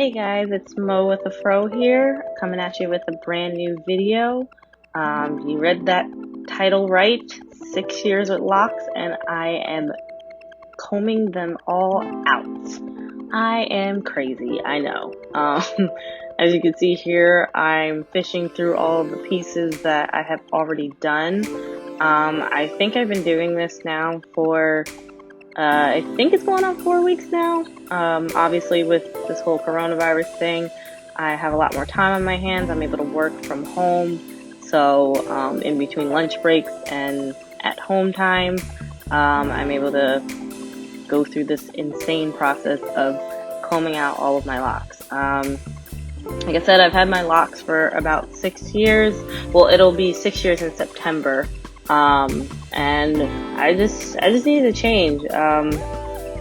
Hey guys, it's momowithafro here, coming at you with a brand new video. You read that title right, 6 years with locks, and I am combing them all out. I am crazy, I know. As you can see here, I'm fishing through all of the pieces that I have already done. I think I've been doing this now for I think it's going on 4 weeks now. Obviously with this whole coronavirus thing, I have a lot more time on my hands. I'm able to work from home. So in between lunch breaks and at home time, I'm able to go through this insane process of combing out all of my locks. Like I said, I've had my locks for about 6 years. Well, it'll be 6 years in September. And I just needed to change.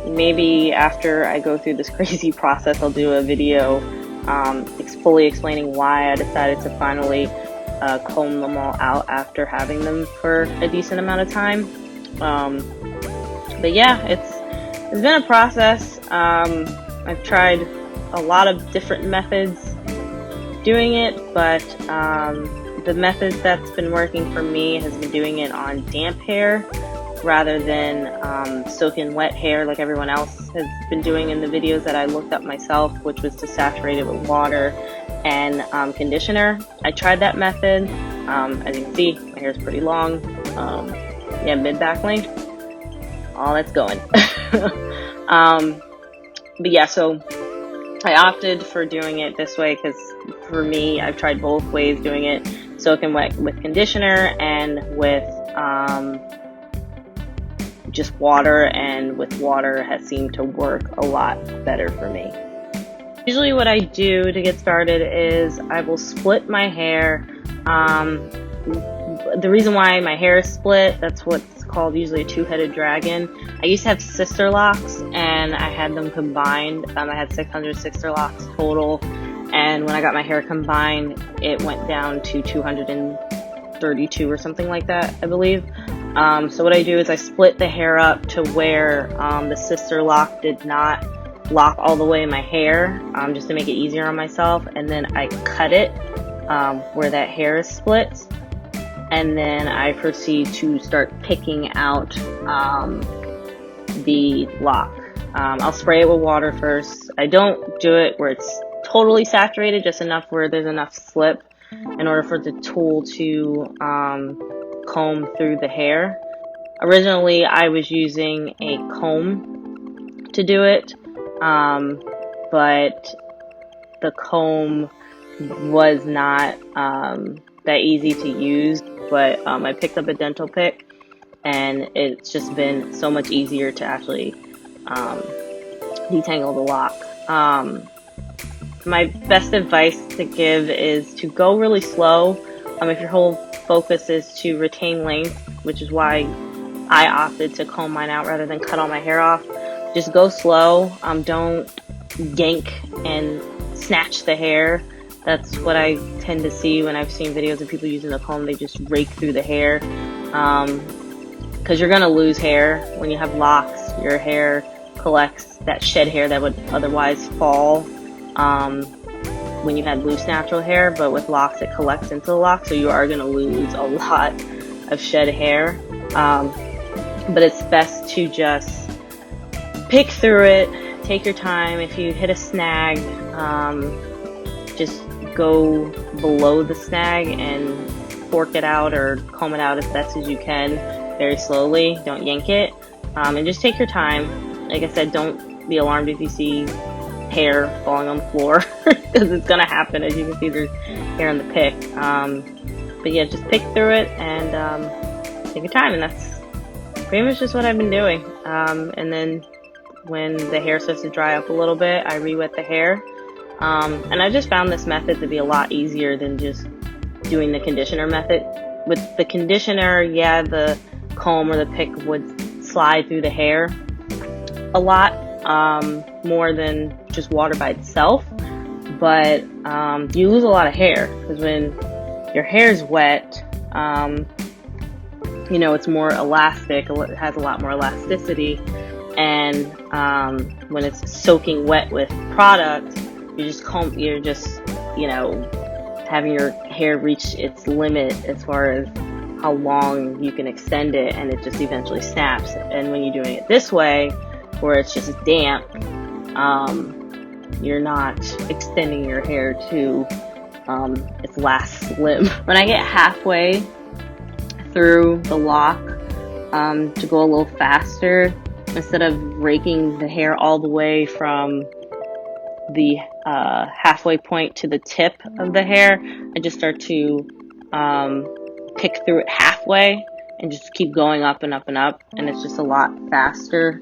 Maybe after I go through this crazy process, I'll do a video, fully explaining why I decided to finally, comb them all out after having them for a decent amount of time. But yeah, it's been a process. I've tried a lot of different methods doing it, but, the method that's been working for me has been doing it on damp hair rather than soaking wet hair like everyone else has been doing in the videos that I looked up myself, which was to saturate it with water and conditioner. I tried that method. As you can see, my hair is pretty long. Yeah, mid-back length. All that's going. But yeah, so I opted for doing it this way because for me, I've tried both ways doing it, soaking wet with conditioner and with just water, and with water has seemed to work a lot better for me. Usually what I do to get started is I will split my hair. The reason why my hair is split, that's what's called usually a two-headed dragon. I used to have sister locks and I had them combined. I had 600 sister locks total, and when I got my hair combined it went down to 232 or something like that, I believe. So what I do is I split the hair up to where the sister lock did not lock all the way in my hair, just to make it easier on myself, and then I cut it where that hair is split. And then I proceed to start picking out the lock. I'll spray it with water first. I don't do it where it's totally saturated, just enough where there's enough slip in order for the tool to comb through the hair. Originally, I was using a comb to do it, but the comb was not that easy to use. But I picked up a dental pick, and it's just been so much easier to actually detangle the lock. My best advice to give is to go really slow. If your whole focus is to retain length, which is why I opted to comb mine out rather than cut all my hair off, just go slow. Don't yank and snatch the hair. That's what I tend to see when I've seen videos of people using a comb. They just rake through the hair, because you're going to lose hair. When you have locks, your hair collects that shed hair that would otherwise fall when you had loose natural hair, but with locks it collects into the lock, so you are going to lose a lot of shed hair. But it's best to just pick through it, take your time. If you hit a snag, just go below the snag and fork it out or comb it out as best as you can, very slowly. Don't yank it, and just take your time. Like I said, don't be alarmed if you see hair falling on the floor, because it's gonna happen. As you can see, there's hair on the pick. But yeah, just pick through it and take your time, and that's pretty much just what I've been doing. And then when the hair starts to dry up a little bit, I re-wet the hair. And I just found this method to be a lot easier than just doing the conditioner method. With the conditioner, yeah, the comb or the pick would slide through the hair a lot more than just water by itself. But you lose a lot of hair, because when your hair is wet, it's more elastic. It has a lot more elasticity. And when it's soaking wet with product, you're just, you know, having your hair reach its limit as far as how long you can extend it, and it just eventually snaps. And when you're doing it this way, where it's just damp, you're not extending your hair to its last limb. When I get halfway through the lock, to go a little faster, instead of raking the hair all the way from the halfway point to the tip of the hair, I just start to pick through it halfway and just keep going up and up and up, and it's just a lot faster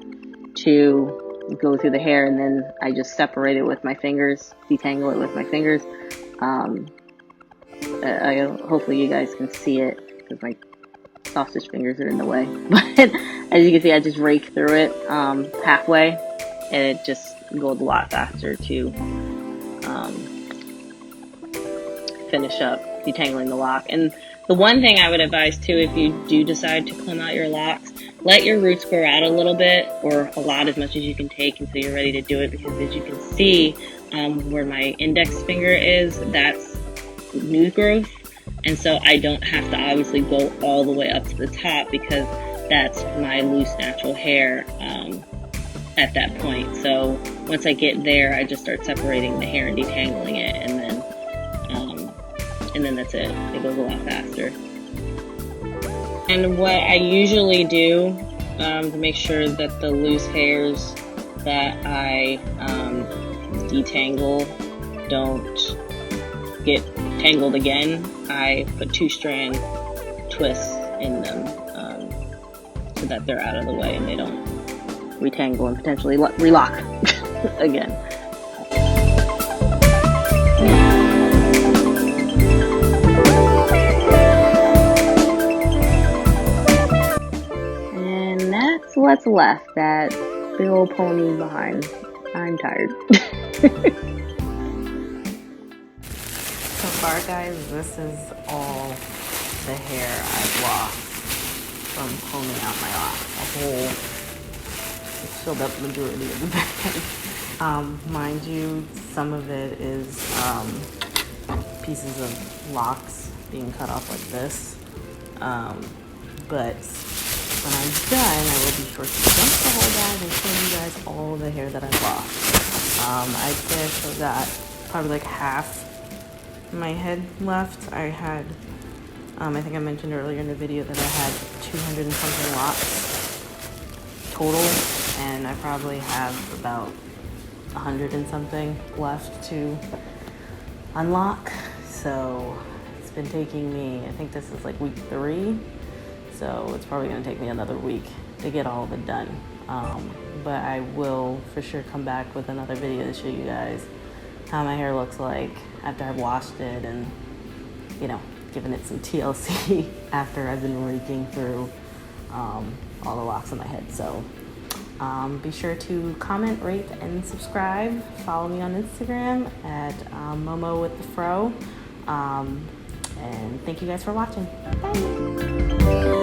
to go through the hair. And then I just separate it with my fingers, detangle it with my fingers. Hopefully you guys can see it because my sausage fingers are in the way, but as you can see, I just rake through it halfway, and it just goes a lot faster to finish up detangling the lock. And the one thing I would advise too, if you do decide to comb out your locks, let your roots grow out a little bit, or a lot, as much as you can take until you're ready to do it, because as you can see, where my index finger is, that's new growth, and so I don't have to obviously go all the way up to the top, because that's my loose natural hair at that point. So once I get there, I just start separating the hair and detangling it, and then that's it. It goes a lot faster. And what I usually do to make sure that the loose hairs that I detangle don't get tangled again, I put 2-strand twists in them so that they're out of the way and they don't retangle and potentially relock again. And that's what's left, that big old pony behind. I'm tired. So far, guys, this is all the hair I've lost from combing out my locks. It's filled up the majority of the bag. Mind you, some of it is pieces of locks being cut off like this. But when I'm done, I will be sure to dump the whole bag and show you guys all the hair that I've lost. I'd say I've still got probably like half my head left. I had, I think I mentioned earlier in the video that I had 200 and something locks total, and I probably have about 100 and something left to unlock. So it's been taking me, I think this is like week 3, so it's probably gonna take me another week to get all of it done. But I will for sure come back with another video to show you guys how my hair looks like after I've washed it and, you know, giving it some TLC after I've been raking through all the locks on my head. So be sure to comment, rate, and subscribe. Follow me on Instagram at momowithafro. And thank you guys for watching. Bye.